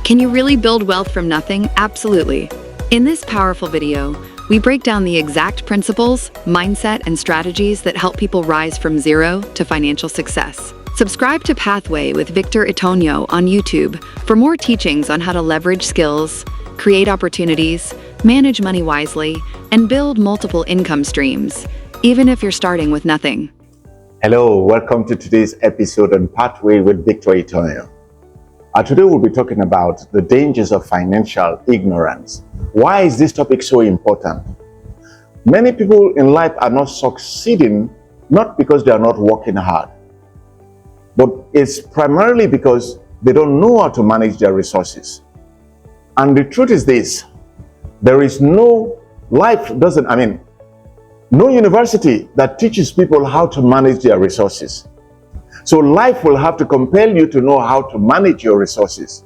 Can you really build wealth from nothing? Absolutely. In this powerful video, we break down the exact principles, mindset, and strategies that help people rise from zero to financial success. Subscribe to Pathway with Victor Itonio on YouTube for more teachings on how to leverage skills, create opportunities, manage money wisely, and build multiple income streams, even if you're starting with nothing. Hello, welcome to today's episode on Pathway with Victor Itonio. Today we'll be talking about the dangers of financial ignorance. Why is this topic so important? Many people in life are not succeeding, not because they are not working hard, but it's primarily because they don't know how to manage their resources. And the truth is this, no university that teaches people how to manage their resources. So life will have to compel you to know how to manage your resources.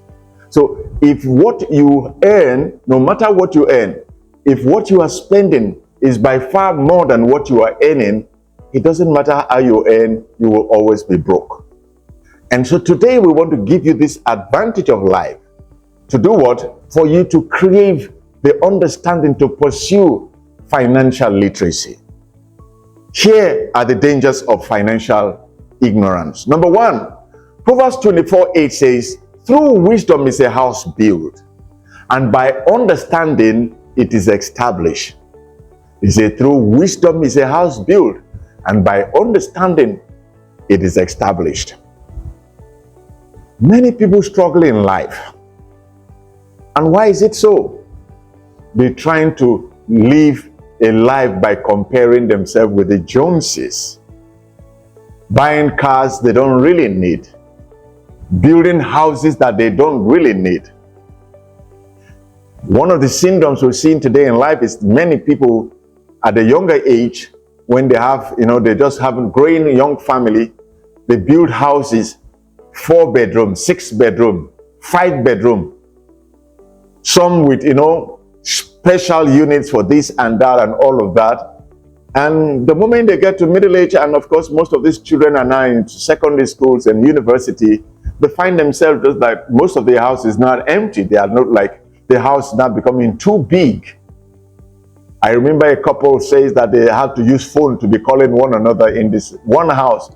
So if what you earn, no matter what you earn, if what you are spending is by far more than what you are earning, it doesn't matter how you earn, you will always be broke. And so today we want to give you this advantage of life. To do what? For you to crave the understanding to pursue financial literacy. Here are the dangers of financial ignorance. Number one, Proverbs 24:8 says, "Through wisdom is a house built, and by understanding it is established." He said, "Through wisdom is a house built, and by understanding it is established." Many people struggle in life. And why is it so? They're trying to live a life by comparing themselves with the Joneses. Buying cars they don't really need. Building houses that they don't really need. One of the syndromes we're seeing today in life is many people at a younger age, when they have, they just have a growing young family, they build houses, 4 bedroom, 6 bedroom, 5 bedroom. Some with, special units for this and that and all of that. And the moment they get to middle age, and of course most of these children are now in secondary schools and university, they find themselves just like most of their house is not empty. They are not like the house now becoming too big. I remember a couple says that they have to use phone to be calling one another in this one house.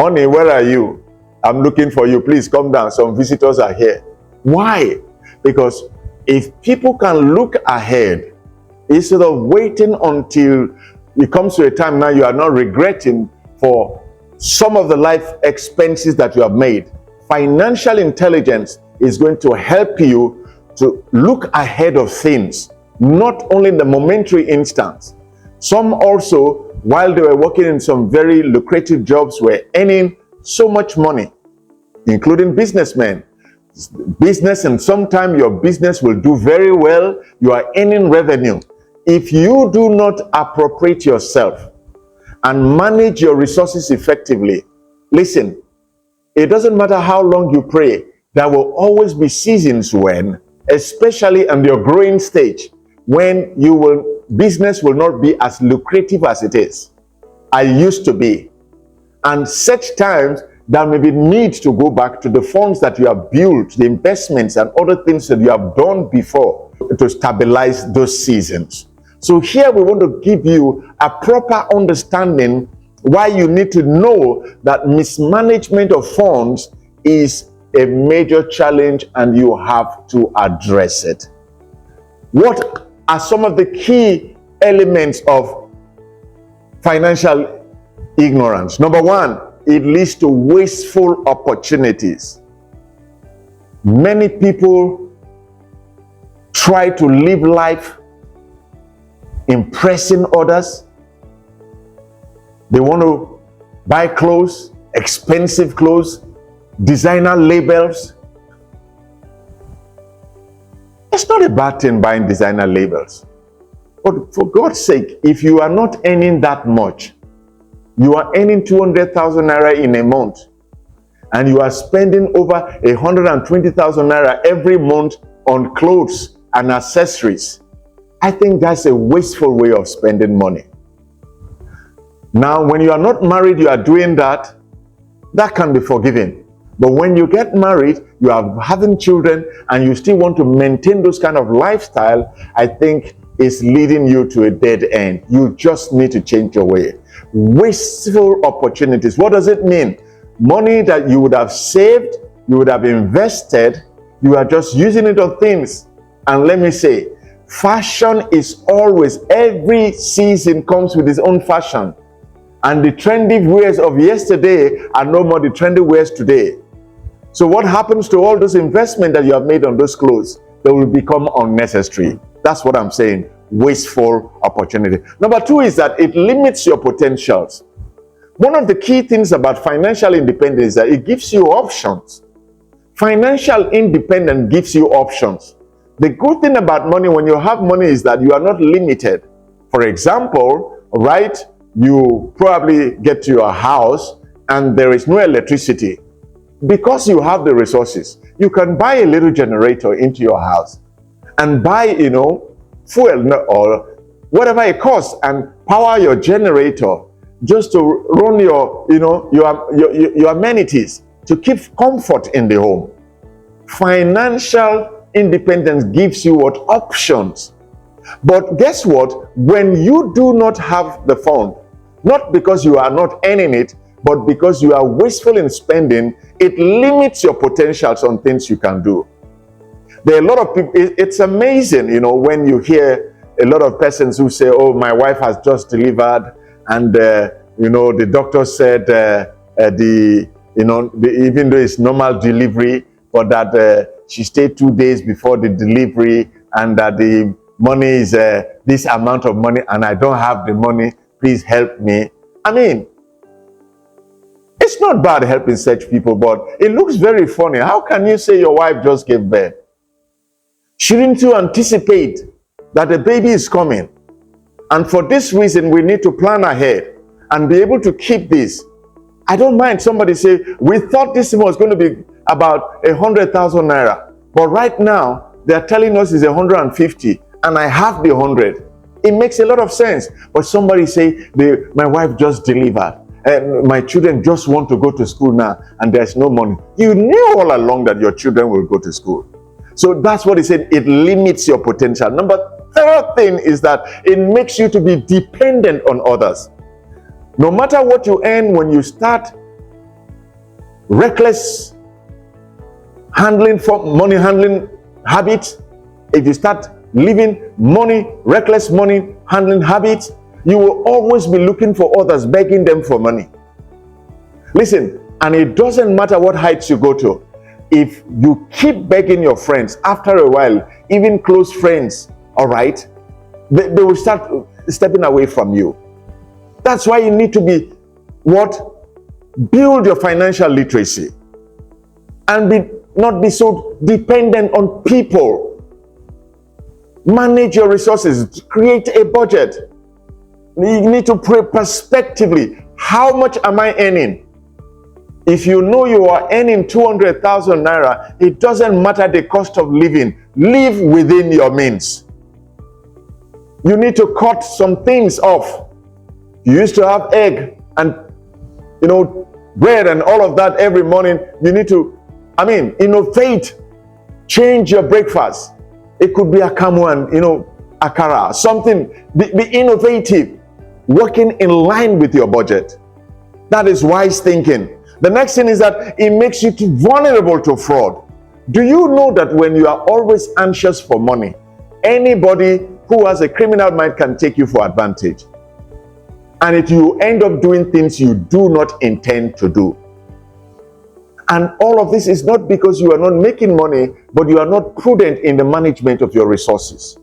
"Honey, where are you? I'm looking for you. Please come down. Some visitors are here." Why? Because if people can look ahead, instead of waiting until it comes to a time now you are not regretting for some of the life expenses that you have made, financial intelligence is going to help you to look ahead of things, not only in the momentary instance. Some also, while they were working in some very lucrative jobs, were earning so much money, including businessmen. Business, and sometimes your business will do very well, you are earning revenue. If you do not appropriate yourself and manage your resources effectively, listen, it doesn't matter how long you pray, there will always be seasons when, especially in your growing stage, when business will not be as lucrative as it is. I used to be. And such times, there may be need to go back to the funds that you have built, the investments and other things that you have done before to stabilize those seasons. So here we want to give you a proper understanding why you need to know that mismanagement of funds is a major challenge and you have to address it. What are some of the key elements of financial ignorance? Number one, it leads to wasteful opportunities. Many people try to live life impressing others. They want to buy clothes, expensive clothes, designer labels. It's not a bad thing buying designer labels. But for God's sake, if you are not earning that much, you are earning 200,000 naira in a month, and you are spending over 120,000 naira every month on clothes and accessories, I think that's a wasteful way of spending money. Now, when you are not married, you are doing that, that can be forgiven. But when you get married, you are having children, and you still want to maintain those kind of lifestyle, I think is leading you to a dead end. You just need to change your way. Wasteful opportunities. What does it mean? Money that you would have saved, you would have invested, you are just using it on things. And let me say, fashion is always, every season comes with its own fashion. And the trendy wears of yesterday are no more the trendy wears today. So what happens to all those investments that you have made on those clothes? They will become unnecessary. That's what I'm saying. Wasteful opportunity. Number two is that it limits your potentials. One of the key things about financial independence is that it gives you options. Financial independence gives you options. The good thing about money, when you have money, is that you are not limited. For example, right, you probably get to your house and there is no electricity. Because you have the resources, you can buy a little generator into your house and buy, fuel or whatever it costs and power your generator just to run your amenities, to keep comfort in the home. Financial independence gives you what? Options. But guess what? When you do not have the fund, not because you are not earning it, but because you are wasteful in spending, it limits your potentials on things you can do. There are a lot of people, it's amazing, when you hear a lot of persons who say, oh, my wife has just delivered, and, the doctor said, even though it's normal delivery, but that she stayed 2 days before the delivery, and that the money is this amount of money, and I don't have the money, please help me. I mean, it's not bad helping such people, but it looks very funny. How can you say your wife just gave birth? Shouldn't you anticipate that the baby is coming? And for this reason, we need to plan ahead and be able to keep this. I don't mind somebody say, we thought this was going to be about 100,000 naira, but right now they're telling us it's 150, and I have the 100. It makes a lot of sense. But somebody say, my wife just delivered, and my children just want to go to school now, and there's no money. You knew all along that your children will go to school. So that's what he said. It limits your potential. Third thing is that it makes you to be dependent on others. No matter what you earn, when you start reckless money handling habits, if you start living reckless money handling habits, you will always be looking for others, begging them for money. Listen, and it doesn't matter what heights you go to. If you keep begging your friends, after a while, even close friends, all right, they will start stepping away from you. That's why you need to be build your financial literacy and not be so dependent on people. Manage your resources, create a budget. You need to pray prospectively. How much am I earning? If you know you are earning 200,000 naira, it doesn't matter the cost of living. Live within your means. You need to cut some things off. You used to have egg and bread and all of that every morning. You need to, innovate. Change your breakfast. It could be akamu and akara, something. Be innovative, working in line with your budget. That is wise thinking. The next thing is that it makes you too vulnerable to fraud. Do you know that when you are always anxious for money, anybody who has a criminal mind can take you for advantage? And if you end up doing things you do not intend to do. And all of this is not because you are not making money, but you are not prudent in the management of your resources.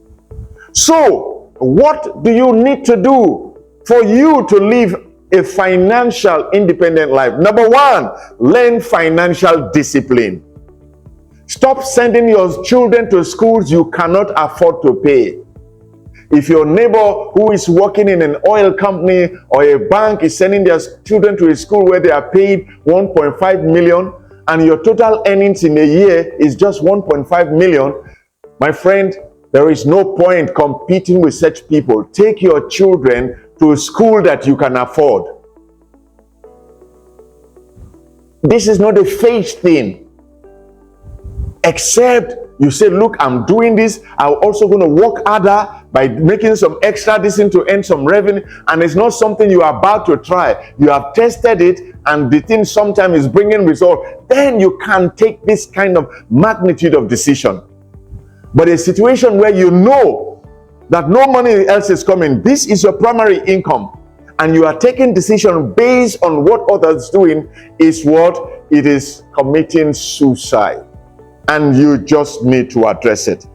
So, what do you need to do for you to live a financial independent life? Number one, learn financial discipline. Stop sending your children to schools you cannot afford to pay. If your neighbor who is working in an oil company or a bank is sending their children to a school where they are paid 1.5 million and your total earnings in a year is just 1.5 million, my friend, there is no point competing with such people. Take your children to a school that you can afford. This is not a phase thing. Except you say, look, I'm doing this. I'm also going to work harder by making some extra this to earn some revenue. And it's not something you are about to try. You have tested it and the thing sometimes is bringing results. Then you can take this kind of magnitude of decision. But a situation where you know that no money else is coming, this is your primary income, and you are taking decision based on what others doing, is what it is committing suicide. And you just need to address it.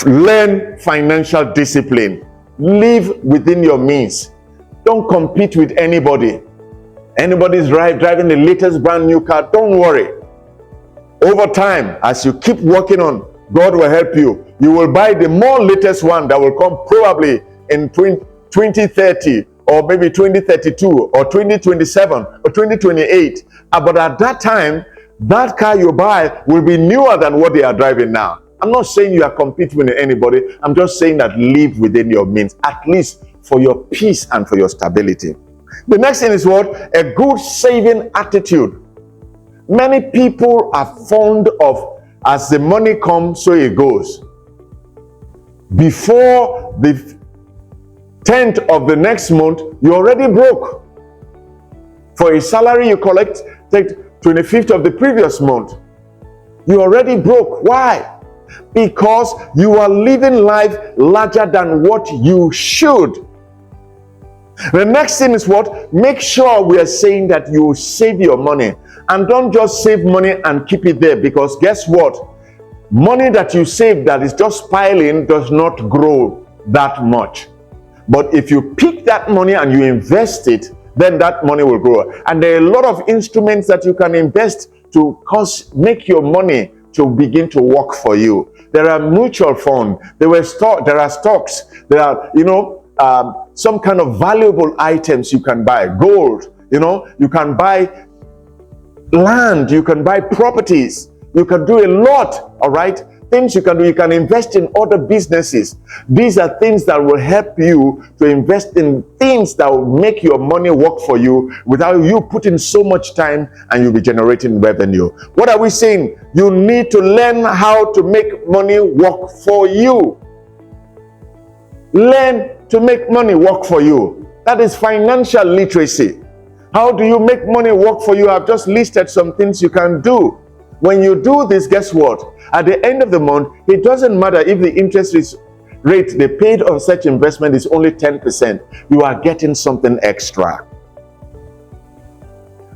Learn financial discipline. Live within your means. Don't compete with anybody. Anybody's driving the latest brand new car, don't worry. Over time, as you keep working on, God will help you. You will buy the more latest one that will come probably in 2030 or maybe 2032 or 2027 or 2028. But at that time, that car you buy will be newer than what they are driving now. I'm not saying you are competing with anybody. I'm just saying that live within your means, at least for your peace and for your stability. The next thing is what? A good saving attitude. Many people are fond of, as the money comes, so it goes. Before the 10th of the next month, you're already broke. For a salary you collect, take 25th of the previous month, you're already broke. Why? Because you are living life larger than what you should. The next thing is what? Make sure we are saying that you save your money. And don't just save money and keep it there, because guess what? Money that you save that is just piling does not grow that much. But if you pick that money and you invest it, then that money will grow. And there are a lot of instruments that you can invest to make your money to begin to work for you. There are mutual funds, there are stocks, there are some kind of valuable items you can buy, gold, you can buy land, you can buy properties, you can do a lot, all right? Things you can do, you can invest in other businesses. These are things that will help you to invest in things that will make your money work for you without you putting so much time, and you'll be generating revenue. What are we saying? You need to learn how to make money work for you. Learn to make money work for you. That is financial literacy. How do you make money work for you? I've just listed some things you can do. When you do this, guess what? At the end of the month, it doesn't matter if the interest rate they paid on such investment is only 10%. You are getting something extra.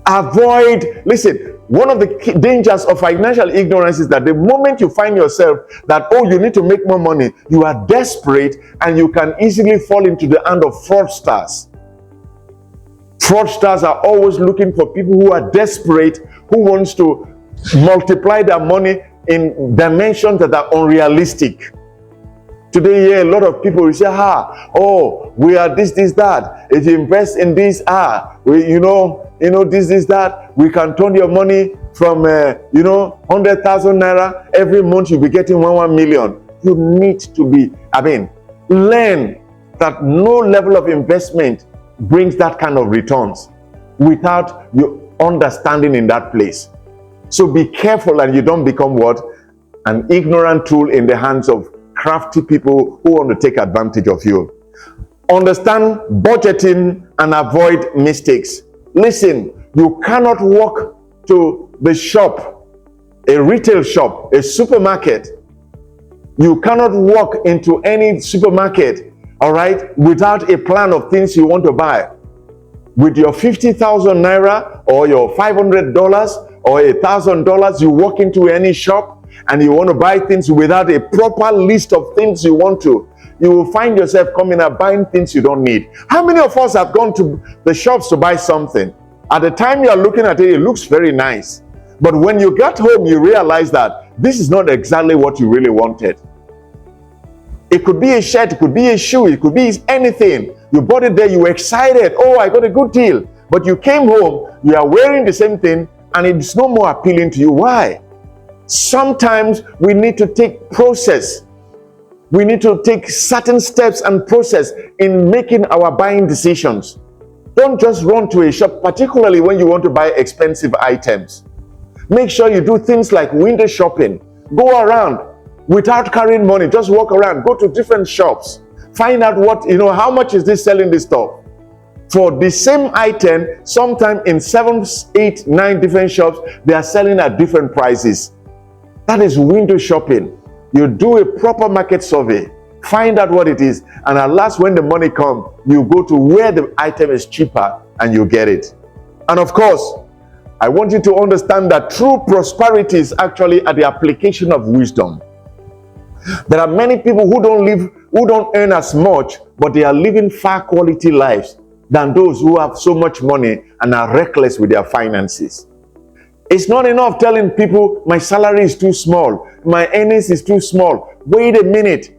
Listen, one of the dangers of financial ignorance is that the moment you find yourself that, oh, you need to make more money, you are desperate and you can easily fall into the hand of fraudsters. Fraudsters are always looking for people who are desperate, who wants to multiply their money in dimensions that are unrealistic. Today, a lot of people will say, we are this, that. If you invest in this, this, that, we can turn your money from, 100,000 naira. Every month you'll be getting 1 million. You need to learn that no level of investment brings that kind of returns without your understanding in that place. So be careful and you don't become what? An ignorant tool in the hands of crafty people who want to take advantage of you. Understand budgeting and avoid mistakes. Listen, you cannot walk to the shop, a retail shop, a supermarket. You cannot walk into any supermarket, all right, without a plan of things you want to buy. With your 50,000 naira or your $500 or $1,000, you walk into any shop and you want to buy things without a proper list of things you want to. You will find yourself coming up buying things you don't need. How many of us have gone to the shops to buy something? At the time you are looking at it, it looks very nice. But when you get home, you realize that this is not exactly what you really wanted. It could be a shirt, it could be a shoe, it could be anything. You bought it there, you were excited. Oh, I got a good deal. But you came home, you are wearing the same thing, and it's no more appealing to you. Why? Sometimes we need to take process. We need to take certain steps and process in making our buying decisions. Don't just run to a shop, particularly when you want to buy expensive items. Make sure you do things like window shopping. Go around without carrying money. Just walk around. Go to different shops. Find out how much is this selling this stuff. For the same item, sometimes in 7, 8, 9 different shops, they are selling at different prices. That is window shopping. You do a proper market survey. Find out what it is. And at last, when the money comes, you go to where the item is cheaper and you get it. And of course, I want you to understand that true prosperity is actually at the application of wisdom. There are many people who don't earn as much, but they are living far quality lives than those who have so much money and are reckless with their finances. It's not enough telling people, my salary is too small, my earnings is too small. Wait a minute.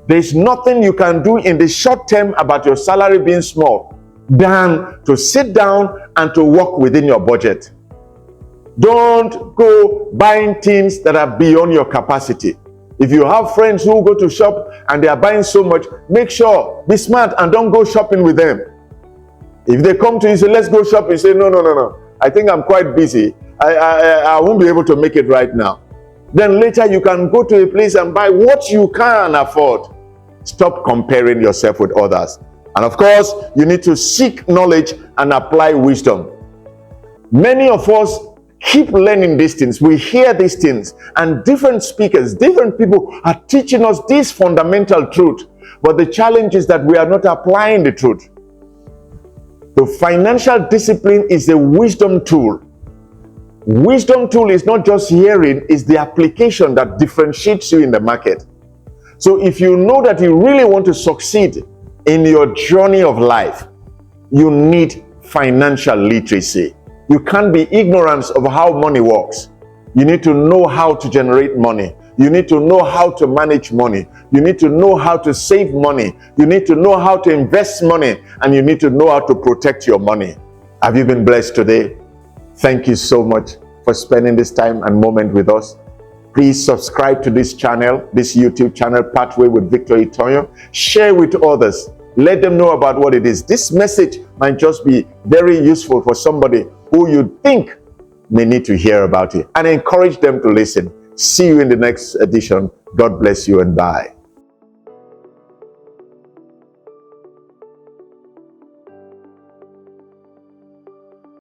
There's nothing you can do in the short term about your salary being small than to sit down and to work within your budget. Don't go buying things that are beyond your capacity. If you have friends who go to shop and they are buying so much, make sure, be smart and don't go shopping with them. If they come to you and say, let's go shopping, say, no. I think I'm quite busy. I won't be able to make it right now. Then later you can go to a place and buy what you can afford. Stop comparing yourself with others. And of course, you need to seek knowledge and apply wisdom. Many of us keep learning these things. We hear these things, and different speakers, different people are teaching us this fundamental truth. But the challenge is that we are not applying the truth. The financial discipline is a wisdom tool. Wisdom tool is not just hearing, it's the application that differentiates you in the market. So if you know that you really want to succeed in your journey of life, you need financial literacy. You can't be ignorant of how money works. You need to know how to generate money. You need to know how to manage money. You need to know how to save money. You need to know how to invest money, and you need to know how to protect your money. Have you been blessed today? Thank you so much for spending this time and moment with us. Please subscribe to this channel, this YouTube channel, Pathway with Victor Itonyo. Share with others. Let them know about what it is. This message might just be very useful for somebody who you think may need to hear about it, and encourage them to listen. See you in the next edition. God bless you and bye.